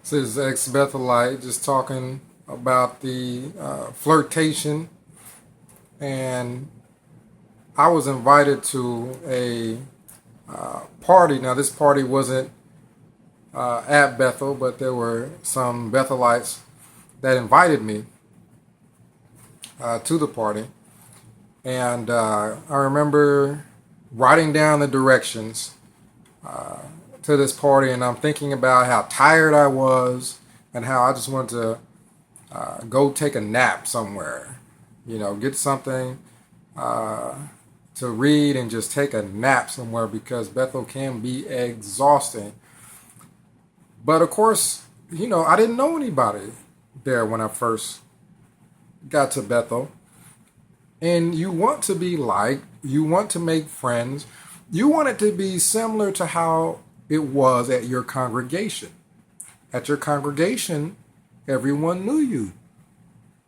This is ex-Bethelite just talking about the flirtation, and I was invited to a party. Now, this party wasn't at Bethel, but there were some Bethelites that invited me to the party, and I remember writing down the directions to this party, and I'm thinking about how tired I was and how I just wanted to go take a nap somewhere, get something to read and just take a nap somewhere because Bethel can be exhausting. But of course, I didn't know anybody there when I first got to Bethel. And you want to be liked, you want to make friends, you want it to be similar to how it was at your congregation. At your congregation, everyone knew you.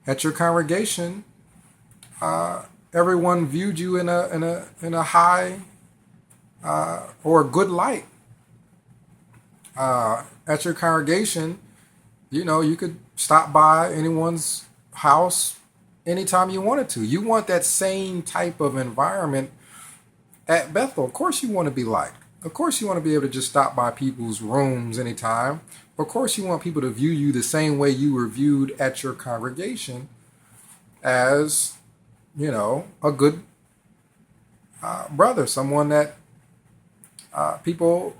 At your congregation, everyone viewed you in a high or a good light. At your congregation, you could stop by anyone's house anytime you wanted to. You want that same type of environment at Bethel. Of course, you want to be liked. Of course, you want to be able to just stop by people's rooms anytime. Of course, you want people to view you the same way you were viewed at your congregation as, a good brother, someone that people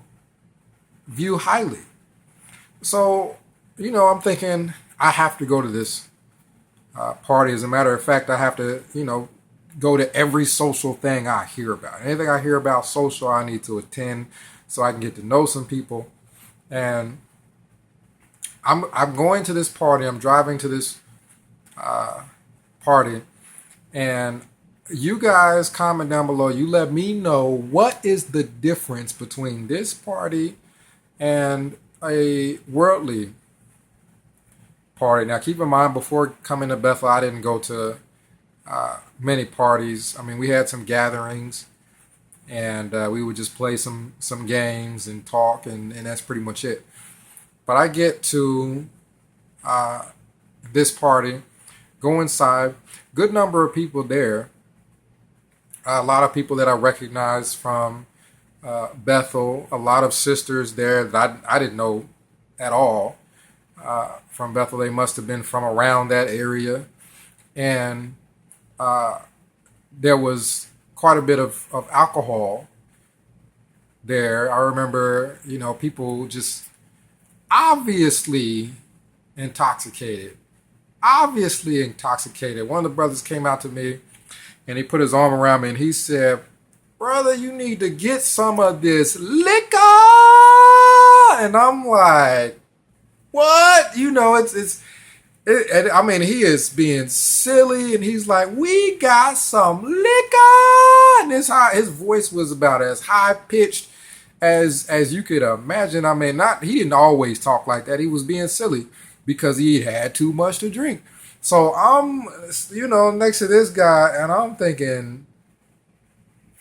view highly. So, I'm thinking I have to go to this party. As a matter of fact, I have to, go to every social thing I hear about. Anything I hear about social, I need to attend so I can get to know some people. And I'm going to this party. I'm driving to this party, and you guys comment down below. You let me know what is the difference between this party and a worldly party. Now, keep in mind, before coming to Bethel, I didn't go to many parties. I mean, we had some gatherings, and we would just play some games and talk, and that's pretty much it. But I get to this party, go inside, good number of people there, a lot of people that I recognize from Bethel, a lot of sisters there that I didn't know at all from Bethel. They must have been from around that area. And there was quite a bit of alcohol there. I remember, people just obviously intoxicated. Obviously intoxicated. One of the brothers came out to me and he put his arm around me and he said, "Brother, you need to get some of this liquor." And I'm like, what? I mean, he is being silly, and he's like, "We got some liquor," and his voice was about as high pitched as you could imagine. I mean, he didn't always talk like that. He was being silly because he had too much to drink. So I'm, next to this guy, and I'm thinking,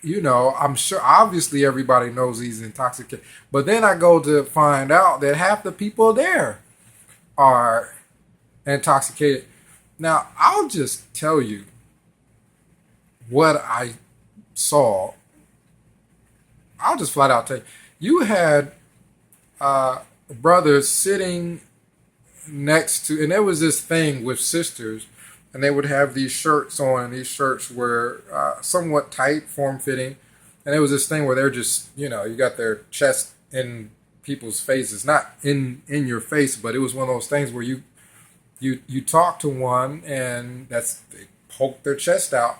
I'm sure obviously everybody knows he's intoxicated, but then I go to find out that half the people there are intoxicated. Now, I'll just tell you what I saw. I'll just flat out tell you. You had brothers sitting next to, and there was this thing with sisters, and they would have these shirts on, and these shirts were somewhat tight, form-fitting, and there was this thing where they're just, you got their chest in people's faces, not in your face, but it was one of those things where you talk to one, and they poke their chest out,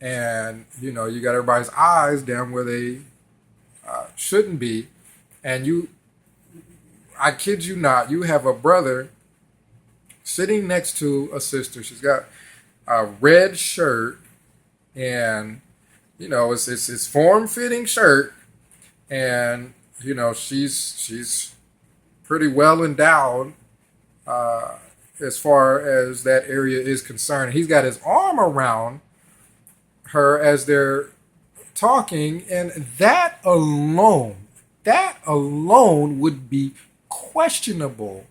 and you got everybody's eyes down where they shouldn't be, and I kid you not, you have a brother sitting next to a sister. She's got a red shirt, and it's form-fitting shirt, and she's pretty well endowed as far as that area is concerned. He's got his arm around her as they're talking, and that alone would be questionable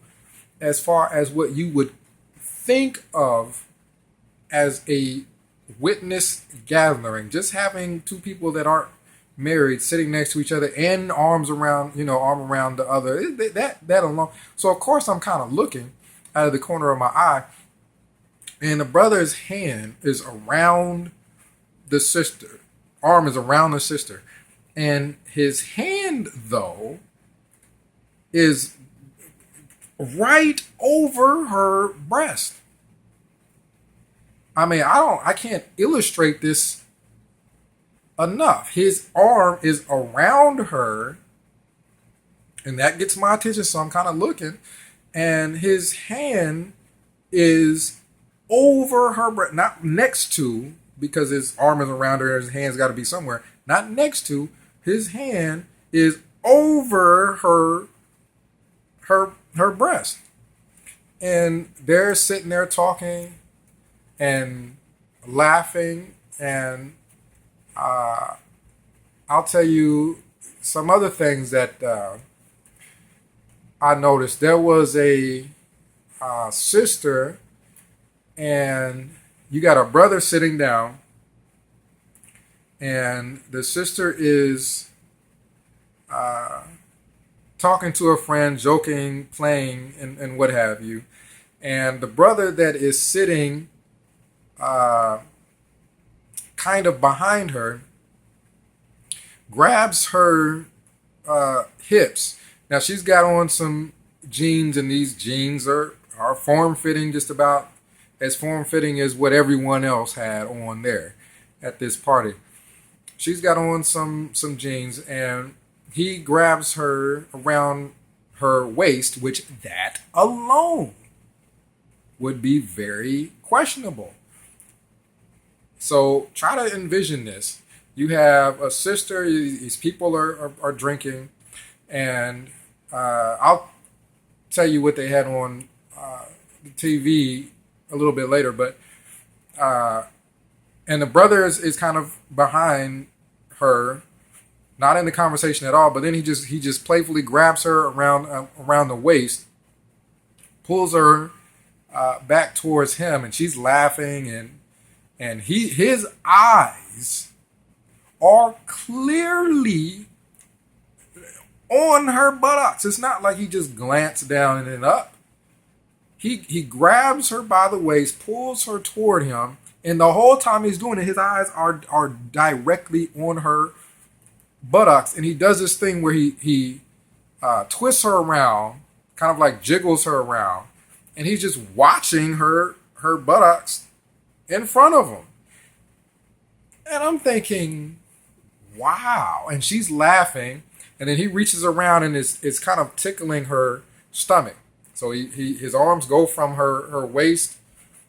as far as what you would think of as a witness gathering. Just having two people that aren't married sitting next to each other and arms around, arm around the other. That alone. So of course I'm kind of looking out of the corner of my eye, and the brother's hand is around the sister, arm is around the sister, and his hand though is right over her breast. I mean, I can't illustrate this enough. His arm is around her, and that gets my attention, so I'm kind of looking, and his hand is over her breast, not next to, because his arm is around her, his hand's got to be somewhere, not next to, his hand is over her breast. And they're sitting there talking and laughing, and I'll tell you some other things that I noticed. There was a sister, and you got a brother sitting down, and the sister is talking to a friend, joking, playing, and what have you. And the brother that is sitting kind of behind her grabs her hips. Now she's got on some jeans, and these jeans are form-fitting, just about as form-fitting as what everyone else had on there at this party. She's got on some jeans, and he grabs her around her waist, which that alone would be very questionable. So try to envision this. You have a sister, these people are drinking, and I'll tell you what they had on the TV a little bit later, but and the brother is kind of behind her, not in the conversation at all, but then he just playfully grabs her around the waist, pulls her back towards him, and she's laughing, and his eyes are clearly on her buttocks. It's not like he just glanced down and then up. He grabs her by the waist, pulls her toward him, and the whole time he's doing it, his eyes are directly on her buttocks. And he does this thing where he twists her around, kind of like jiggles her around, and he's just watching her buttocks in front of him. And I'm thinking, wow. And she's laughing, and then he reaches around and is kind of tickling her stomach. So his arms go from her waist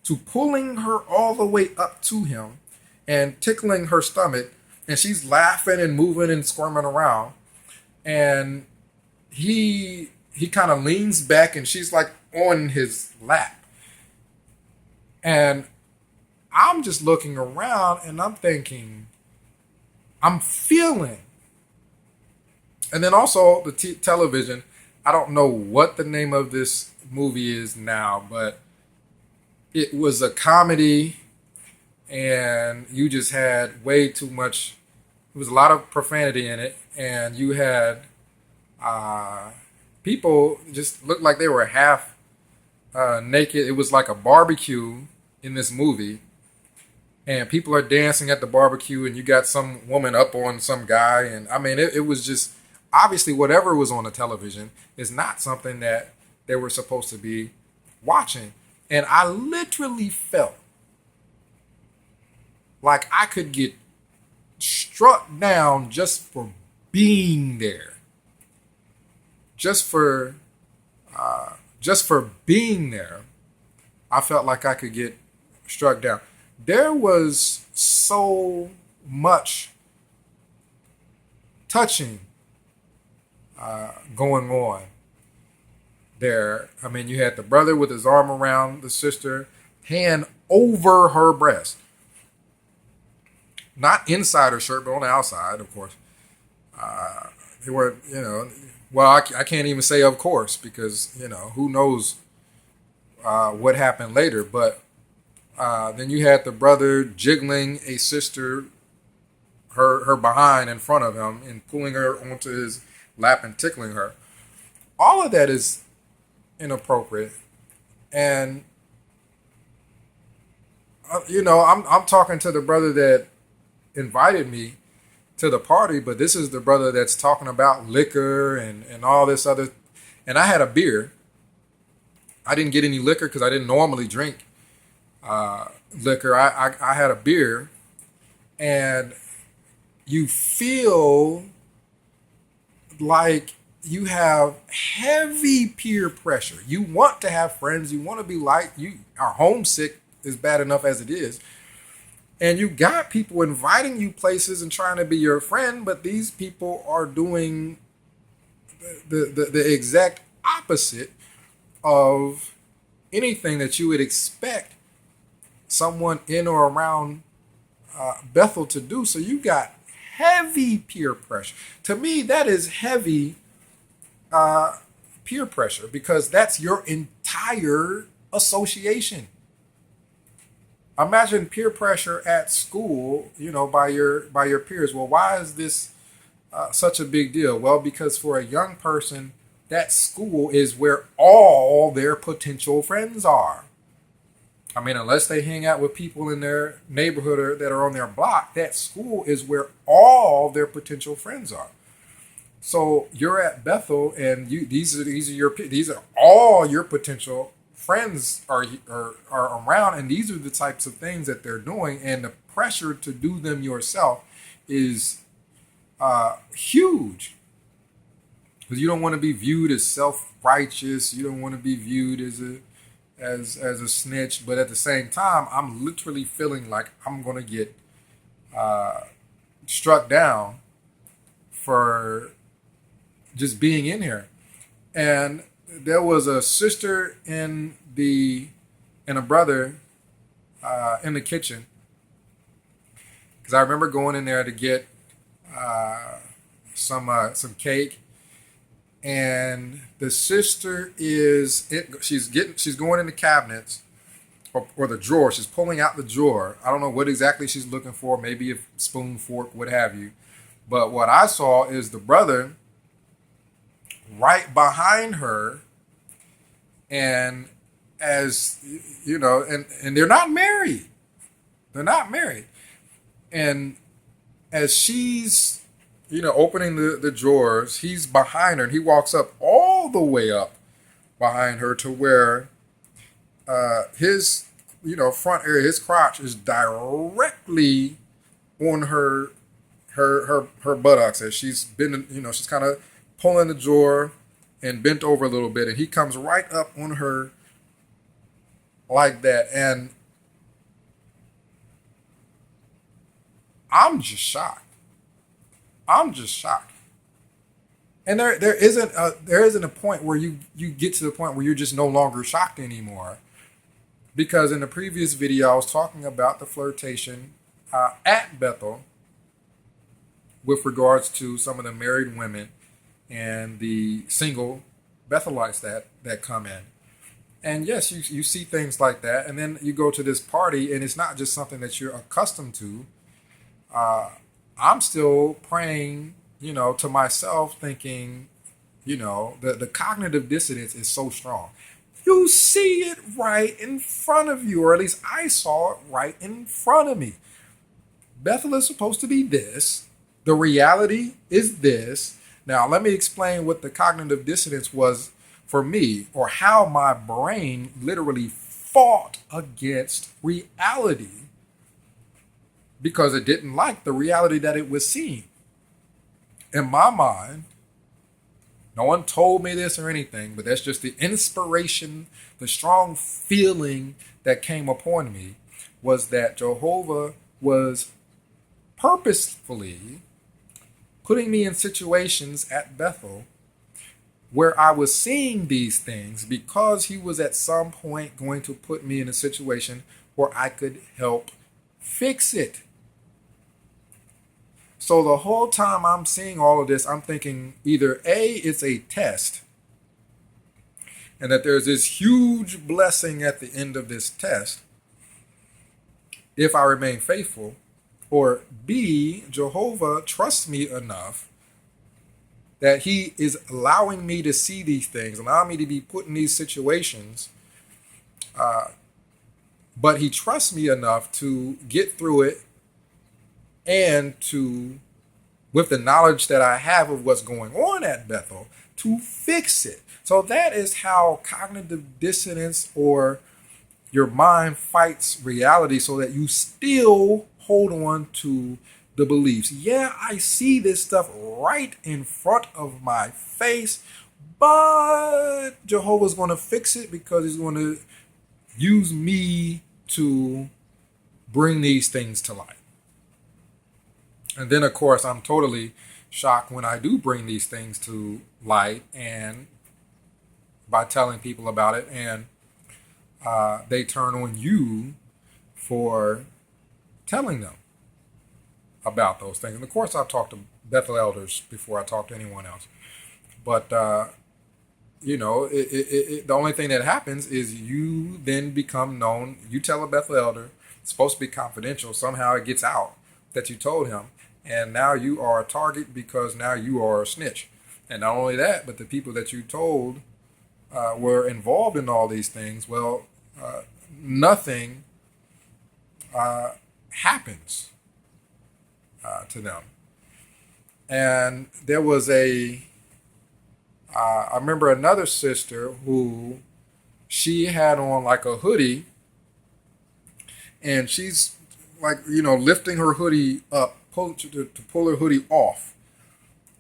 to pulling her all the way up to him and tickling her stomach. And she's laughing and moving and squirming around. And he kind of leans back, and she's like on his lap. And I'm just looking around, and I'm thinking, I'm feeling. And then also the television. I don't know what the name of this movie is now, but it was a comedy, and you just had way too much. There was a lot of profanity in it, and you had people just looked like they were half naked. It was like a barbecue in this movie, and people are dancing at the barbecue, and you got some woman up on some guy, and I mean, it was just, obviously whatever was on the television is not something that they were supposed to be watching. And I literally felt like I could get struck down just for being there. Just for being there, I felt like I could get struck down. There was so much touching going on there. I mean, you had the brother with his arm around the sister, hand over her breast. Not inside her shirt, but on the outside, of course. They were, Well, I can't even say of course because who knows what happened later. But then you had the brother jiggling a sister, her behind in front of him, and pulling her onto his lap and tickling her. All of that is inappropriate. And I'm talking to the brother that invited me to the party, but this is the brother that's talking about liquor and all this other. And I had a beer. I didn't get any liquor because I didn't normally drink liquor. I had a beer, and you feel like you have heavy peer pressure. You want to have friends. You want to be like you are homesick is bad enough as it is. And you got people inviting you places and trying to be your friend, but these people are doing the exact opposite of anything that you would expect someone in or around Bethel to do. So you got heavy peer pressure. To me, that is heavy peer pressure because that's your entire association. Imagine peer pressure at school, by your peers. Well, why is this such a big deal? Well, because for a young person, that school is where all their potential friends are. I mean, unless they hang out with people in their neighborhood or that are on their block, that school is where all their potential friends are. So you're at Bethel, and these are all your potential friends are around, and these are the types of things that they're doing, and the pressure to do them yourself is huge because you don't want to be viewed as self-righteous. You don't want to be viewed as a snitch, but at the same time, I'm literally feeling like I'm gonna get struck down for just being in here. And there was a sister and a brother in the kitchen because I remember going in there to get some cake, and the sister she's going in the cabinets or the drawer. She's pulling out the drawer. I don't know what exactly she's looking for. Maybe a spoon, fork, what have you. But what I saw is the brother right behind her, and as and they're not married. They're not married. And as she's opening the drawers, he's behind her, and he walks up all the way up behind her to where his front area, his crotch is directly on her buttocks as she's been she's kind of pulling the drawer and bent over a little bit, and he comes right up on her like that, and I'm just shocked. I'm just shocked. And there isn't a point where you get to the point where you're just no longer shocked anymore. Because in the previous video, I was talking about the flirtation at Bethel with regards to some of the married women and the single Bethelites that come in. And yes, you see things like that. And then you go to this party, and it's not just something that you're accustomed to. I'm still praying, to myself, thinking, the cognitive dissonance is so strong. You see it right in front of you, or at least I saw it right in front of me. Bethel is supposed to be this. The reality is this. Now, let me explain what the cognitive dissonance was for me, or how my brain literally fought against reality because it didn't like the reality that it was seeing. In my mind, no one told me this or anything, but that's just the inspiration, the strong feeling that came upon me was that Jehovah was purposefully putting me in situations at Bethel where I was seeing these things because he was at some point going to put me in a situation where I could help fix it. So the whole time I'm seeing all of this, I'm thinking either A, it's a test, and that there's this huge blessing at the end of this test if I remain faithful, or B, Jehovah trusts me enough that he is allowing me to see these things, allowing me to be put in these situations, but he trusts me enough to get through it and to, with the knowledge that I have of what's going on at Bethel, to fix it. So that is how cognitive dissonance, or your mind fights reality so that you still hold on to the beliefs. Yeah, I see this stuff right in front of my face, but Jehovah's going to fix it because he's going to use me to bring these things to light. And then, of course, I'm totally shocked when I do bring these things to light, and by telling people about it, and they turn on you for telling them about those things. And of course, I've talked to Bethel elders before I talk to anyone else. But, the only thing that happens is you then become known. You tell a Bethel elder, it's supposed to be confidential. Somehow it gets out that you told him. And now you are a target because now you are a snitch. And not only that, but the people that you told were involved in all these things. Well, nothing happens to them. And there was I remember another sister who, she had on like a hoodie, and she's like, lifting her hoodie up to pull her hoodie off.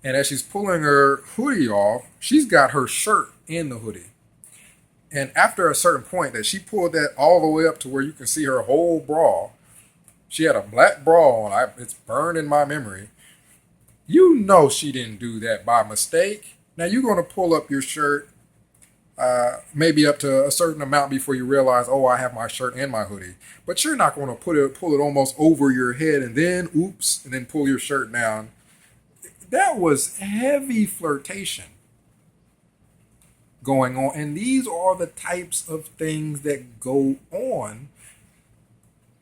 And as she's pulling her hoodie off, she's got her shirt in the hoodie. And after a certain point that she pulled that all the way up to where you can see her whole bra, she had a black bra on. It's burned in my memory. You know she didn't do that by mistake. Now you're going to pull up your shirt maybe up to a certain amount before you realize, oh, I have my shirt and my hoodie. But you're not going to pull it almost over your head and then, oops, and then pull your shirt down. That was heavy flirtation going on. And these are the types of things that go on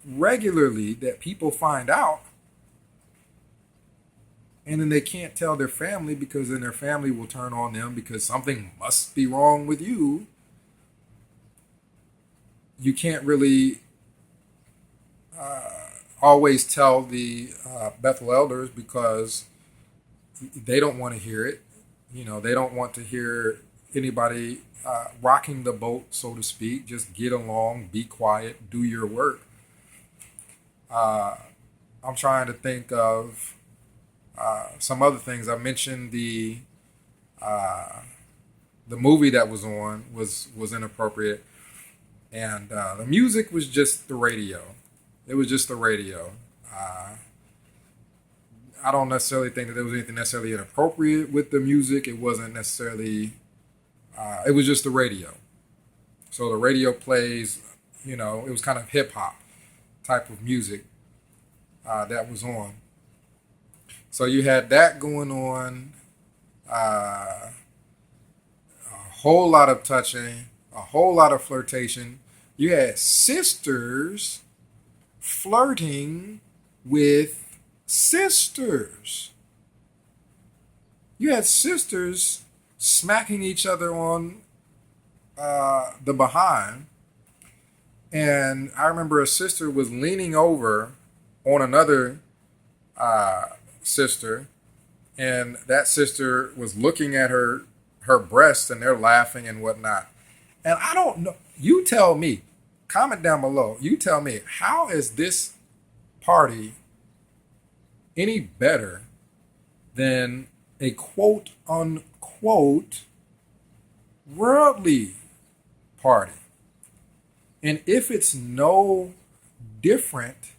regularly that people find out. And then they can't tell their family, because then their family will turn on them because something must be wrong with you. You can't really always tell the Bethel elders because they don't want to hear it. They don't want to hear anybody rocking the boat, so to speak. Just get along, be quiet, do your work. I'm trying to think of some other things. I mentioned the movie that was on was inappropriate, and the music was just the radio. It was just the radio. I don't necessarily think that there was anything necessarily inappropriate with the music. It wasn't necessarily. It was just the radio. So the radio plays. It was kind of hip hop type of music that was on. So you had that going on, a whole lot of touching, a whole lot of flirtation. You had sisters flirting with sisters. You had sisters smacking each other on the behind. And I remember a sister was leaning over on another sister, and that sister was looking at her breasts, and they're laughing and whatnot. And I don't know. You tell me. Comment down below. You tell me, how is this party any better than a quote unquote worldly party? And if it's no different,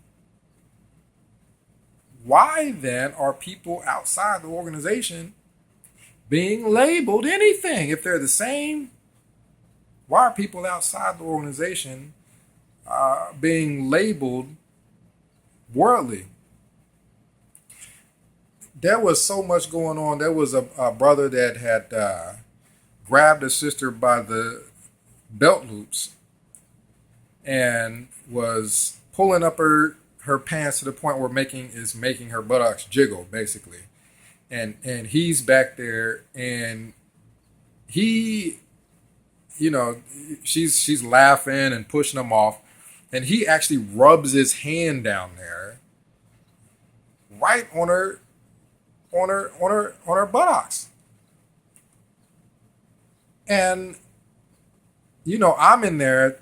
why then are people outside the organization being labeled anything? If they're the same, why are people outside the organization being labeled worldly? there was so much going on. There was a brother that had grabbed a sister by the belt loops and was pulling up her pants to the point where making her buttocks jiggle basically. And he's back there, and he, you know, she's laughing and pushing him off, and he actually rubs his hand down there right on her buttocks. And I'm in there.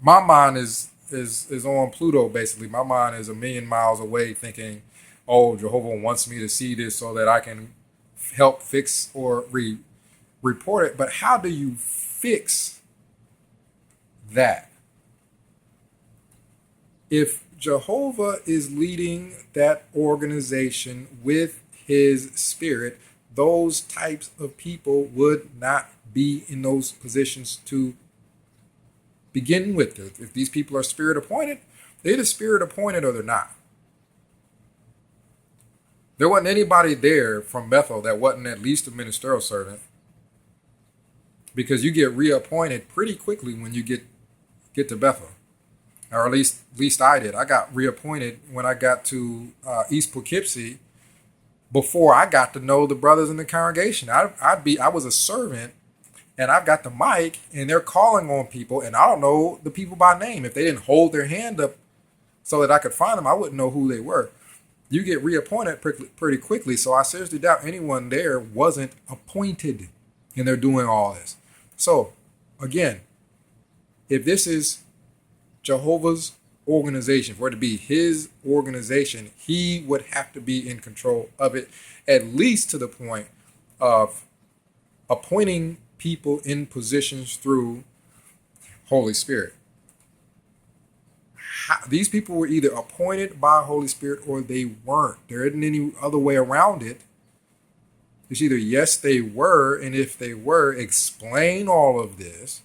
My mind is on Pluto basically. My mind is a million miles away, thinking, "Oh, Jehovah wants me to see this so that I can help fix or report it." But how do you fix that? If Jehovah is leading that organization with his spirit, those types of people would not be in those positions to begin with. If these people are spirit appointed, they're either spirit appointed or they're not. There wasn't anybody there from Bethel that wasn't at least a ministerial servant, because you get reappointed pretty quickly when you get to Bethel, or at least I did. I got reappointed when I got to East Poughkeepsie before I got to know the brothers in the congregation. I was a servant, and I've got the mic, and they're calling on people, and I don't know the people by name. If they didn't hold their hand up so that I could find them, I wouldn't know who they were. You get reappointed pretty quickly, so I seriously doubt anyone there wasn't appointed, and they're doing all this. So, again, if this is Jehovah's organization, for it to be his organization, he would have to be in control of it, at least to the point of appointing people in positions through Holy Spirit. These people were either appointed by Holy Spirit or they weren't. There isn't any other way around it. It's either yes, they were, and if they were, explain all of this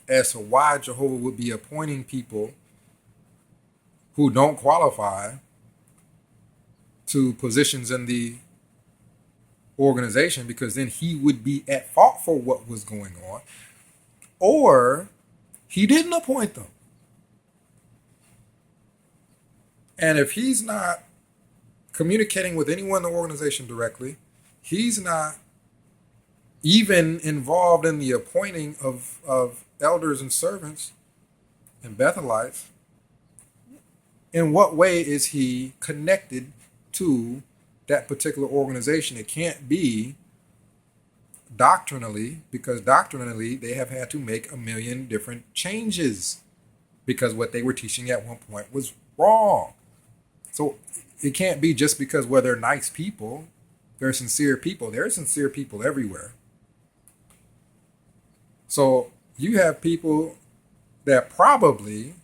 as to why Jehovah would be appointing people who don't qualify to positions in the organization, because then he would be at fault for what was going on, or he didn't appoint them. And if he's not communicating with anyone in the organization directly, he's not even involved in the appointing of elders and servants and Bethelites, in what way is he connected to that particular organization? It can't be doctrinally, because doctrinally they have had to make a million different changes because what they were teaching at one point was wrong. So it can't be just because, well, they're nice people, they're sincere people. There are sincere people everywhere. So you have people that probably,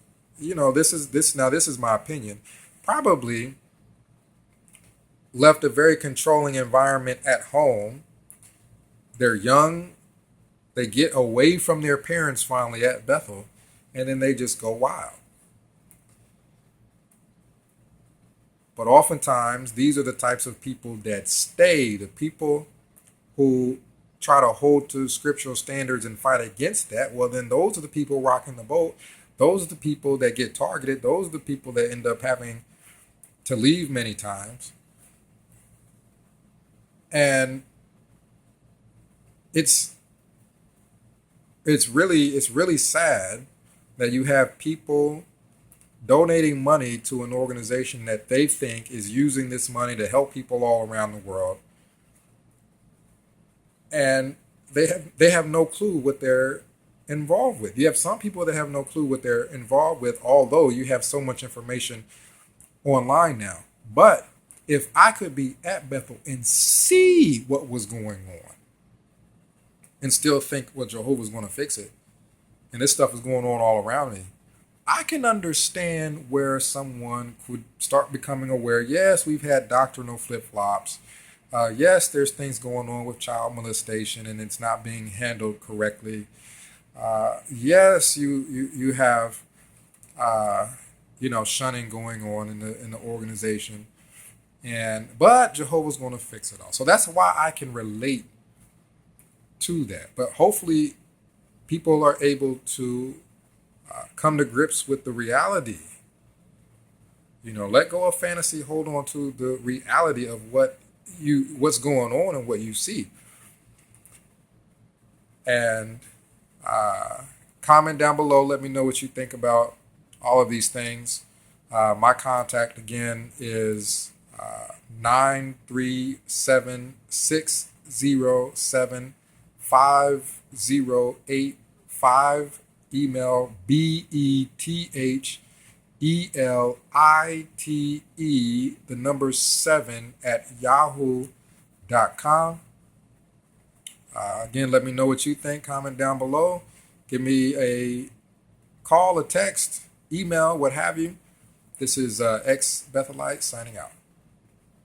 this is my opinion, probably left a very controlling environment at home. They're young, they get away from their parents finally at Bethel, and then they just go wild. But oftentimes, these are the types of people that stay, the people who try to hold to scriptural standards and fight against that. Well, then those are the people rocking the boat. Those are the people that get targeted. Those are the people that end up having to leave many times. And it's really sad that you have people donating money to an organization that they think is using this money to help people all around the world, and they have no clue what they're involved with. You have some people that have no clue what they're involved with, although you have so much information online now. But if I could be at Bethel and see what was going on and still think, well, Jehovah's going to fix it, and this stuff is going on all around me, I can understand where someone could start becoming aware. Yes, we've had doctrinal flip-flops. Yes, there's things going on with child molestation and it's not being handled correctly. Yes, you have shunning going on in the organization. But Jehovah's going to fix it all. So that's why I can relate to that. But hopefully people are able to come to grips with the reality. Let go of fantasy, hold on to the reality of what's going on and what you see. And comment down below. Let me know what you think about all of these things. My contact again is 937-607-5085. Email BETHELITE, the number 7 at yahoo.com. Again, let me know what you think. Comment down below. Give me a call, a text, email, what have you. This is Bethelites signing out.